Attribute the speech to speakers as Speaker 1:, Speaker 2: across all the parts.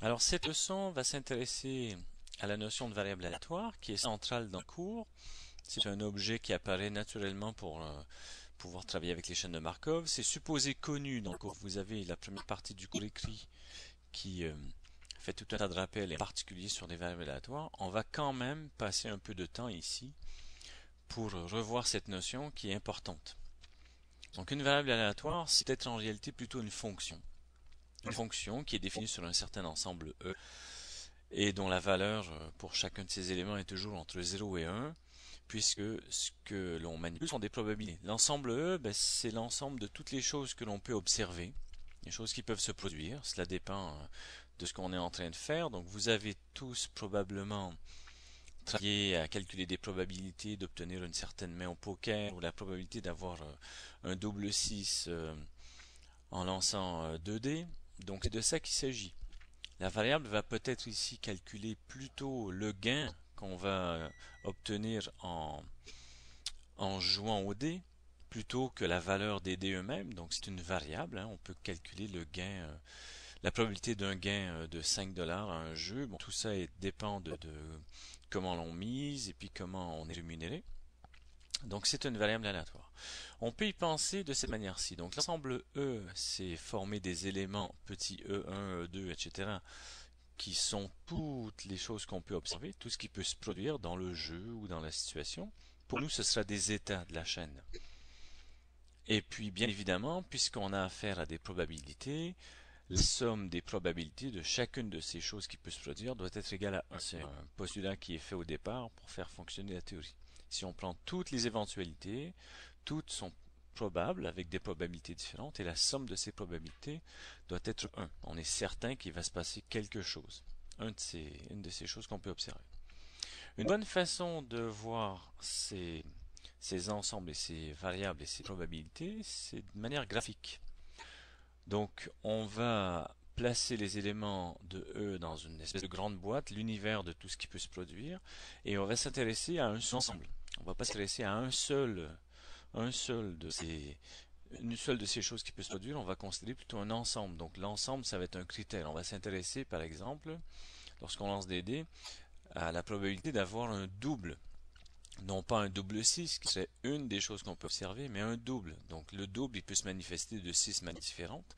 Speaker 1: Alors cette leçon va s'intéresser à la notion de variable aléatoire qui est centrale dans le cours. C'est un objet qui apparaît naturellement pour pouvoir travailler avec les chaînes de Markov. C'est supposé connu dans le cours. Vous avez la première partie du cours écrit qui fait tout un tas de rappels, en particulier sur des variables aléatoires. On va quand même passer un peu de temps ici pour revoir cette notion qui est importante. Donc une variable aléatoire, c'est peut-être en réalité plutôt une fonction. Une fonction qui est définie sur un certain ensemble E et dont la valeur pour chacun de ces éléments est toujours entre 0 et 1, puisque ce que l'on manipule sont des probabilités. L'ensemble E, c'est l'ensemble de toutes les choses que l'on peut observer, les choses qui peuvent se produire. Cela dépend de ce qu'on est en train de faire. Donc vous avez tous probablement travaillé à calculer des probabilités d'obtenir une certaine main au poker, ou la probabilité d'avoir un double 6 en lançant 2 dés. Donc c'est de ça qu'il s'agit. La variable va peut-être ici calculer plutôt le gain qu'on va obtenir en jouant au dé plutôt que la valeur des dés eux-mêmes. Donc c'est une variable, hein. On peut calculer le gain, la probabilité d'un gain de 5 dollars à un jeu. Bon, tout ça dépend de comment l'on mise et puis comment on est rémunéré. Donc c'est une variable aléatoire. On peut y penser de cette manière-ci. Donc l'ensemble E, c'est former des éléments petits E1, E2, etc., qui sont toutes les choses qu'on peut observer, tout ce qui peut se produire dans le jeu ou dans la situation. Pour nous, ce sera des états de la chaîne. Et puis, bien évidemment, puisqu'on a affaire à des probabilités, la somme des probabilités de chacune de ces choses qui peut se produire doit être égale à 1. C'est un postulat qui est fait au départ pour faire fonctionner la théorie. Si on prend toutes les éventualités, toutes sont probables avec des probabilités différentes et la somme de ces probabilités doit être 1. On est certain qu'il va se passer quelque chose. Une de ces choses qu'on peut observer. Une bonne façon de voir ces ensembles et ces variables et ces probabilités, c'est de manière graphique. Donc on va placer les éléments de E dans une espèce de grande boîte, l'univers de tout ce qui peut se produire, et on va s'intéresser à un seul ensemble. On va pas s'intéresser à un seul de ces, une seule de ces choses qui peut se produire, on va considérer plutôt un ensemble. Donc l'ensemble, ça va être un critère. On va s'intéresser, par exemple, lorsqu'on lance des dés, à la probabilité d'avoir un double. Non pas un double 6, qui serait une des choses qu'on peut observer, mais un double. Donc le double, il peut se manifester de 6 manières différentes,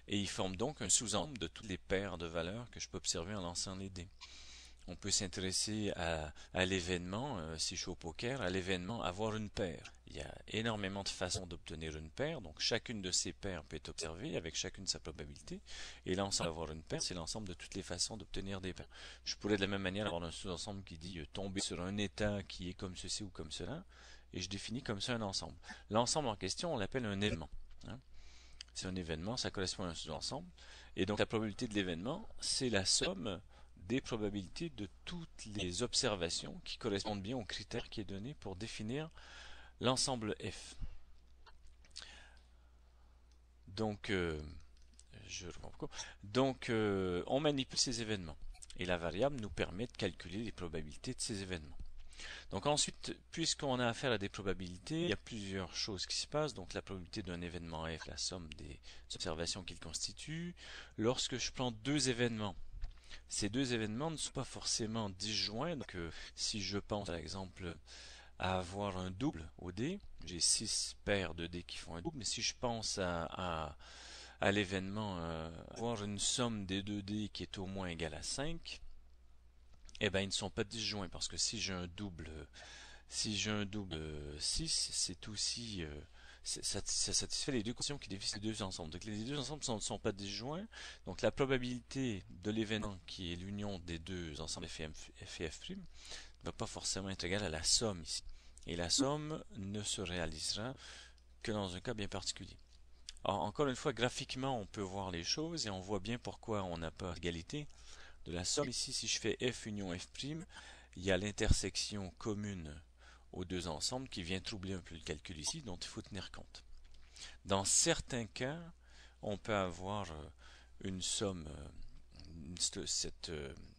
Speaker 1: et il forme donc un sous-ensemble de toutes les paires de valeurs que je peux observer en lançant les dés. On peut s'intéresser à l'événement, si je suis au poker, à l'événement avoir une paire. Il y a énormément de façons d'obtenir une paire, donc chacune de ces paires peut être observée avec chacune sa probabilité, et l'ensemble avoir une paire, c'est l'ensemble de toutes les façons d'obtenir des paires. Je pourrais de la même manière avoir un sous-ensemble qui dit tomber sur un état qui est comme ceci ou comme cela, et je définis comme ça un ensemble. L'ensemble en question, on l'appelle un événement. Hein. C'est un événement, ça correspond à un sous-ensemble. Et donc la probabilité de l'événement, c'est la somme des probabilités de toutes les observations qui correspondent bien au critère qui est donné pour définir l'ensemble F. Donc, on manipule ces événements. Et la variable nous permet de calculer les probabilités de ces événements. Donc ensuite, puisqu'on a affaire à des probabilités, il y a plusieurs choses qui se passent. Donc la probabilité d'un événement F, la somme des observations qu'il constitue. Lorsque je prends deux événements, ces deux événements ne sont pas forcément disjoints. Donc si je pense par exemple à avoir un double au dé, j'ai 6 paires de dés qui font un double, mais si je pense à l'événement avoir une somme des deux dés qui est au moins égale à 5, eh ben ils ne sont pas disjoints parce que si j'ai un double 6, c'est aussi ça satisfait les deux conditions qui définissent les deux ensembles. Donc les deux ensembles ne sont pas disjoints. Donc la probabilité de l'événement qui est l'union des deux ensembles F et F' ne va pas forcément être égale à la somme ici. Et la somme ne se réalisera que dans un cas bien particulier. Alors, encore une fois, graphiquement, on peut voir les choses et on voit bien pourquoi on n'a pas égalité de la somme. Ici, si je fais F union F', il y a l'intersection commune aux deux ensembles qui vient troubler un peu le calcul ici, dont il faut tenir compte. Dans certains cas, on peut avoir une somme, cette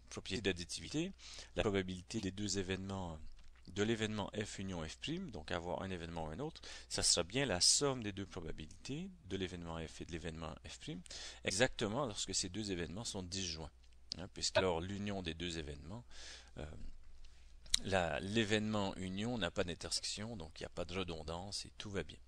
Speaker 1: propriété d'additivité, la probabilité des deux événements, de l'événement F union F', donc avoir un événement ou un autre, ça sera bien la somme des deux probabilités de l'événement F et de l'événement F', exactement lorsque ces deux événements sont disjoints. hein, puisque alors l'union des deux événements, euh, l'événement union n'a pas d'intersection, donc il n'y a pas de redondance et tout va bien.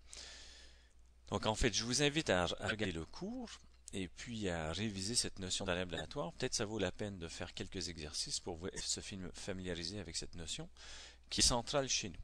Speaker 1: Donc en fait, je vous invite à regarder le cours et puis à réviser cette notion de variable aléatoire. Peut-être ça vaut la peine de faire quelques exercices pour se familiariser avec cette notion qui est centrale chez nous.